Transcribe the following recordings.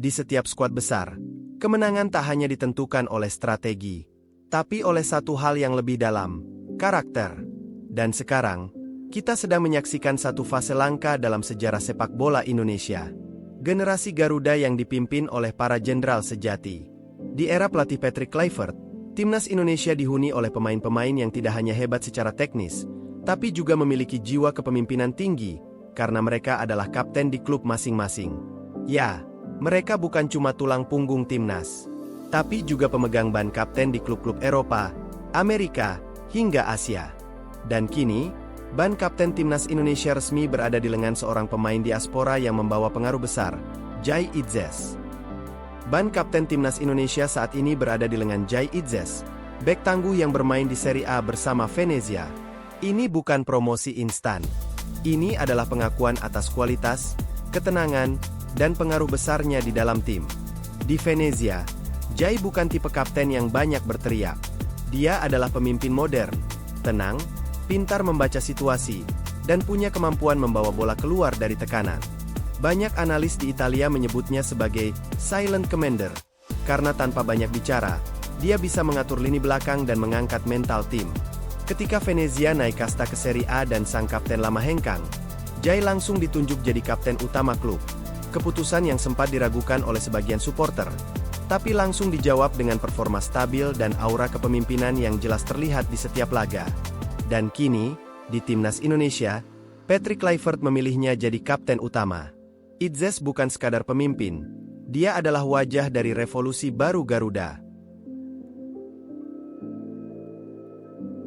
Di setiap skuad besar, kemenangan tak hanya ditentukan oleh strategi, tapi oleh satu hal yang lebih dalam, karakter. Dan sekarang, kita sedang menyaksikan satu fase langka dalam sejarah sepak bola Indonesia. Generasi Garuda yang dipimpin oleh para jenderal sejati. Di era pelatih Patrick Kluivert, timnas Indonesia dihuni oleh pemain-pemain yang tidak hanya hebat secara teknis, tapi juga memiliki jiwa kepemimpinan tinggi, karena mereka adalah kapten di klub masing-masing. Ya, mereka bukan cuma tulang punggung timnas, tapi juga pemegang ban kapten di klub-klub Eropa, Amerika, hingga Asia. Dan kini, ban kapten timnas Indonesia resmi berada di lengan seorang pemain diaspora yang membawa pengaruh besar, Jai Itzes. Ban kapten timnas Indonesia saat ini berada di lengan Jai Itzes, bek tangguh yang bermain di Serie A bersama Venezia. Ini bukan promosi instan. Ini adalah pengakuan atas kualitas, ketenangan, dan pengaruh besarnya di dalam tim. Di Venezia, Jai bukan tipe kapten yang banyak berteriak. Dia adalah pemimpin modern, tenang, pintar membaca situasi, dan punya kemampuan membawa bola keluar dari tekanan. Banyak analis di Italia menyebutnya sebagai silent commander, karena tanpa banyak bicara, dia bisa mengatur lini belakang dan mengangkat mental tim. Ketika Venezia naik kasta ke Serie A dan sang kapten lama hengkang, Jai langsung ditunjuk jadi kapten utama klub. Keputusan yang sempat diragukan oleh sebagian supporter, tapi langsung dijawab dengan performa stabil dan aura kepemimpinan yang jelas terlihat di setiap laga. Dan kini, di timnas Indonesia, Patrick Kluivert memilihnya jadi kapten utama. Itzes bukan sekadar pemimpin, dia adalah wajah dari revolusi baru Garuda.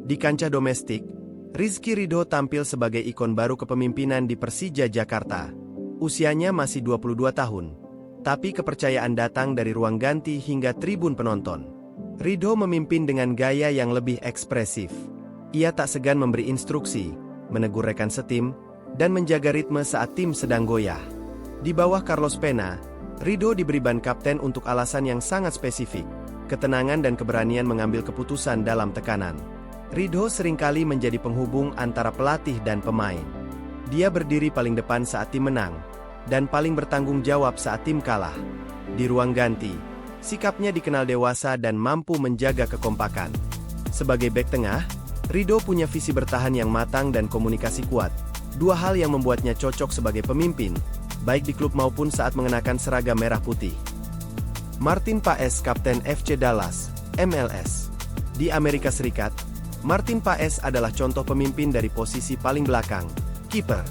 Di kancah domestik, Rizky Ridho tampil sebagai ikon baru kepemimpinan di Persija Jakarta. Usianya masih 22 tahun, tapi kepercayaan datang dari ruang ganti hingga tribun penonton. Ridho memimpin dengan gaya yang lebih ekspresif. Ia tak segan memberi instruksi, menegur rekan setim, dan menjaga ritme saat tim sedang goyah. Di bawah Carlos Pena, Ridho diberi ban kapten untuk alasan yang sangat spesifik, ketenangan dan keberanian mengambil keputusan dalam tekanan. Ridho seringkali menjadi penghubung antara pelatih dan pemain. Dia berdiri paling depan saat tim menang, dan paling bertanggung jawab saat tim kalah. Di ruang ganti, sikapnya dikenal dewasa dan mampu menjaga kekompakan. Sebagai bek tengah, Ridho punya visi bertahan yang matang dan komunikasi kuat, dua hal yang membuatnya cocok sebagai pemimpin, baik di klub maupun saat mengenakan seragam merah putih. Martin Paes, kapten FC Dallas, MLS. Di Amerika Serikat, Martin Paes adalah contoh pemimpin dari posisi paling belakang, kiper.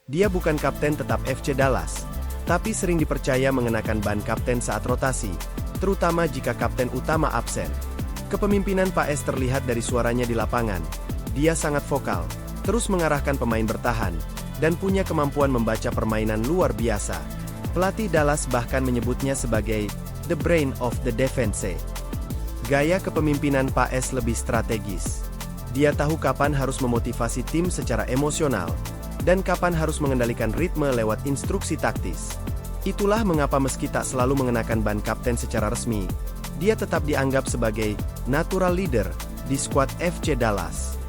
Dia bukan kapten tetap FC Dallas, tapi sering dipercaya mengenakan ban kapten saat rotasi, terutama jika kapten utama absen. Kepemimpinan Paes terlihat dari suaranya di lapangan. Dia sangat vokal, terus mengarahkan pemain bertahan, dan punya kemampuan membaca permainan luar biasa. Pelatih Dallas bahkan menyebutnya sebagai the brain of the defense. Gaya kepemimpinan Paes lebih strategis. Dia tahu kapan harus memotivasi tim secara emosional, dan kapan harus mengendalikan ritme lewat instruksi taktis. Itulah mengapa meski tak selalu mengenakan ban kapten secara resmi, dia tetap dianggap sebagai natural leader di skuad FC Dallas.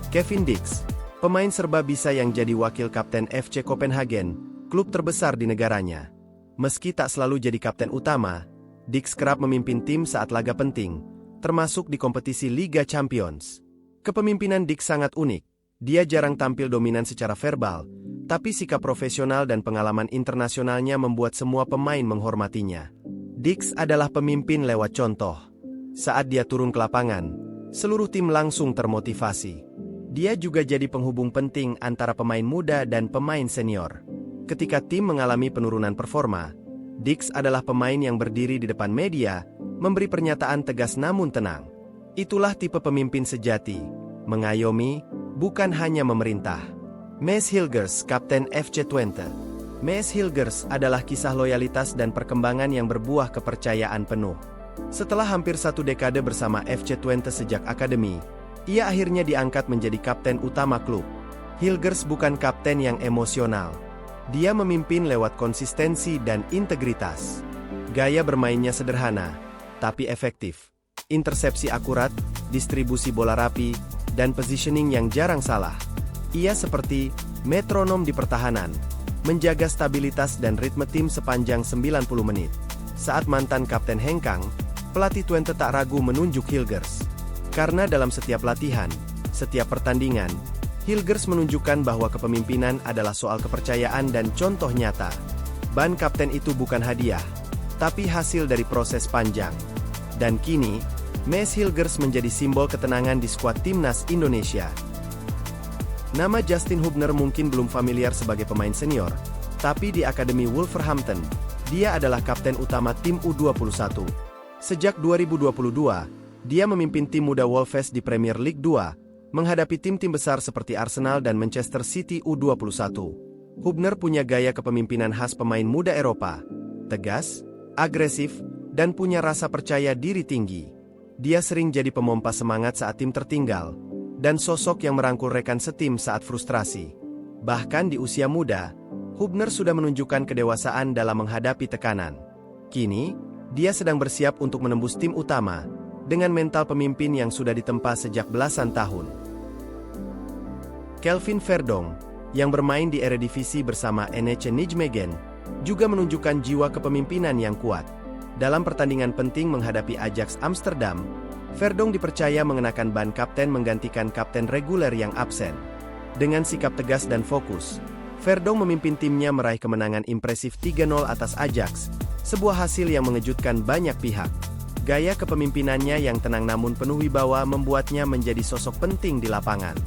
Kevin Dix, pemain serba bisa yang jadi wakil kapten FC Copenhagen, klub terbesar di negaranya. Meski tak selalu jadi kapten utama, Dix kerap memimpin tim saat laga penting, termasuk di kompetisi Liga Champions. Kepemimpinan Dix sangat unik. Dia jarang tampil dominan secara verbal, tapi sikap profesional dan pengalaman internasionalnya membuat semua pemain menghormatinya. Dix adalah pemimpin lewat contoh. Saat dia turun ke lapangan, seluruh tim langsung termotivasi. Dia juga jadi penghubung penting antara pemain muda dan pemain senior. Ketika tim mengalami penurunan performa, Dix adalah pemain yang berdiri di depan media, memberi pernyataan tegas namun tenang. Itulah tipe pemimpin sejati, mengayomi, bukan hanya memerintah. Maes Hilgers, kapten FC Twente. Maes Hilgers adalah kisah loyalitas dan perkembangan yang berbuah kepercayaan penuh. Setelah hampir satu dekade bersama FC Twente sejak akademi, ia akhirnya diangkat menjadi kapten utama klub. Hilgers bukan kapten yang emosional. Dia memimpin lewat konsistensi dan integritas. Gaya bermainnya sederhana, tapi efektif. Intersepsi akurat, distribusi bola rapi, dan positioning yang jarang salah. Ia seperti metronom di pertahanan. menjaga stabilitas dan ritme tim sepanjang 90 menit. Saat mantan Kapten Hengkang, pelatih Twente tak ragu menunjuk Hilgers. Karena dalam setiap latihan, setiap pertandingan, Hilgers menunjukkan bahwa kepemimpinan adalah soal kepercayaan dan contoh nyata. Ban kapten itu bukan hadiah, tapi hasil dari proses panjang. Dan kini, Maes Hilgers menjadi simbol ketenangan di skuad timnas Indonesia. Nama Justin Hubner mungkin belum familiar sebagai pemain senior, tapi di Akademi Wolverhampton, dia adalah kapten utama tim U21. Sejak 2022, dia memimpin tim muda Wolves di Premier League 2, menghadapi tim-tim besar seperti Arsenal dan Manchester City U21. Hubner punya gaya kepemimpinan khas pemain muda Eropa, tegas, agresif, dan punya rasa percaya diri tinggi. Dia sering jadi pemompa semangat saat tim tertinggal, dan sosok yang merangkul rekan setim saat frustrasi. Bahkan di usia muda, Hubner sudah menunjukkan kedewasaan dalam menghadapi tekanan. Kini, dia sedang bersiap untuk menembus tim utama, dengan mental pemimpin yang sudah ditempa sejak belasan tahun. Kelvin Verdong, yang bermain di Eredivisie bersama NEC Nijmegen, juga menunjukkan jiwa kepemimpinan yang kuat. Dalam pertandingan penting menghadapi Ajax Amsterdam, Verdong dipercaya mengenakan ban kapten menggantikan kapten reguler yang absen. Dengan sikap tegas dan fokus, Verdong memimpin timnya meraih kemenangan impresif 3-0 atas Ajax, sebuah hasil yang mengejutkan banyak pihak. Gaya kepemimpinannya yang tenang namun penuh wibawa membuatnya menjadi sosok penting di lapangan.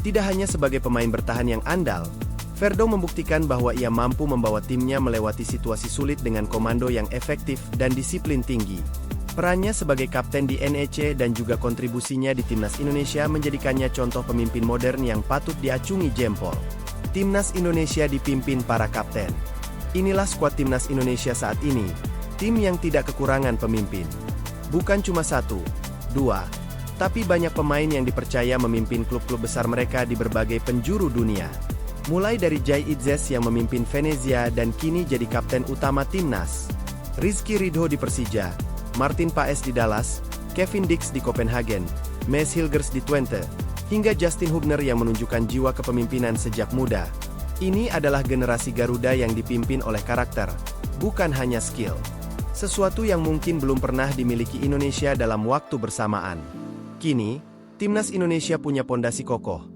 Tidak hanya sebagai pemain bertahan yang andal, Verdong membuktikan bahwa ia mampu membawa timnya melewati situasi sulit dengan komando yang efektif dan disiplin tinggi. Perannya sebagai kapten di NEC dan juga kontribusinya di Timnas Indonesia menjadikannya contoh pemimpin modern yang patut diacungi jempol. Timnas Indonesia dipimpin para kapten. Inilah skuad Timnas Indonesia saat ini, tim yang tidak kekurangan pemimpin. Bukan cuma 1, 2, tapi banyak pemain yang dipercaya memimpin klub-klub besar mereka di berbagai penjuru dunia. Mulai dari Jai Itzes yang memimpin Venezia dan kini jadi kapten utama Timnas. Rizky Ridho di Persija, Martin Paes di Dallas, Kevin Dix di Copenhagen, Maes Hilgers di Twente, hingga Justin Hubner yang menunjukkan jiwa kepemimpinan sejak muda. Ini adalah generasi Garuda yang dipimpin oleh karakter, bukan hanya skill. Sesuatu yang mungkin belum pernah dimiliki Indonesia dalam waktu bersamaan. Kini, Timnas Indonesia punya pondasi kokoh.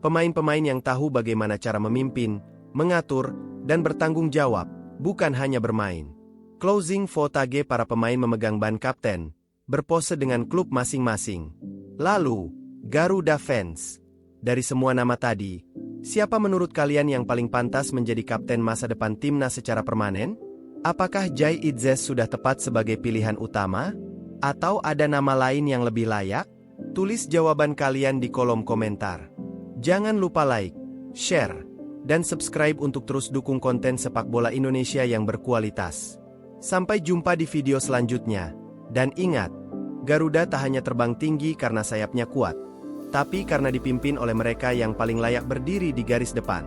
Pemain-pemain yang tahu bagaimana cara memimpin, mengatur, dan bertanggung jawab, bukan hanya bermain. Closing votage para pemain memegang ban kapten, berpose dengan klub masing-masing. Lalu, Garuda fans. Dari semua nama tadi, siapa menurut kalian yang paling pantas menjadi kapten masa depan timnas secara permanen? Apakah Jai Itzes sudah tepat sebagai pilihan utama? Atau ada nama lain yang lebih layak? Tulis jawaban kalian di kolom komentar. Jangan lupa like, share, dan subscribe untuk terus dukung konten sepak bola Indonesia yang berkualitas. Sampai jumpa di video selanjutnya. Dan ingat, Garuda tak hanya terbang tinggi karena sayapnya kuat, tapi karena dipimpin oleh mereka yang paling layak berdiri di garis depan.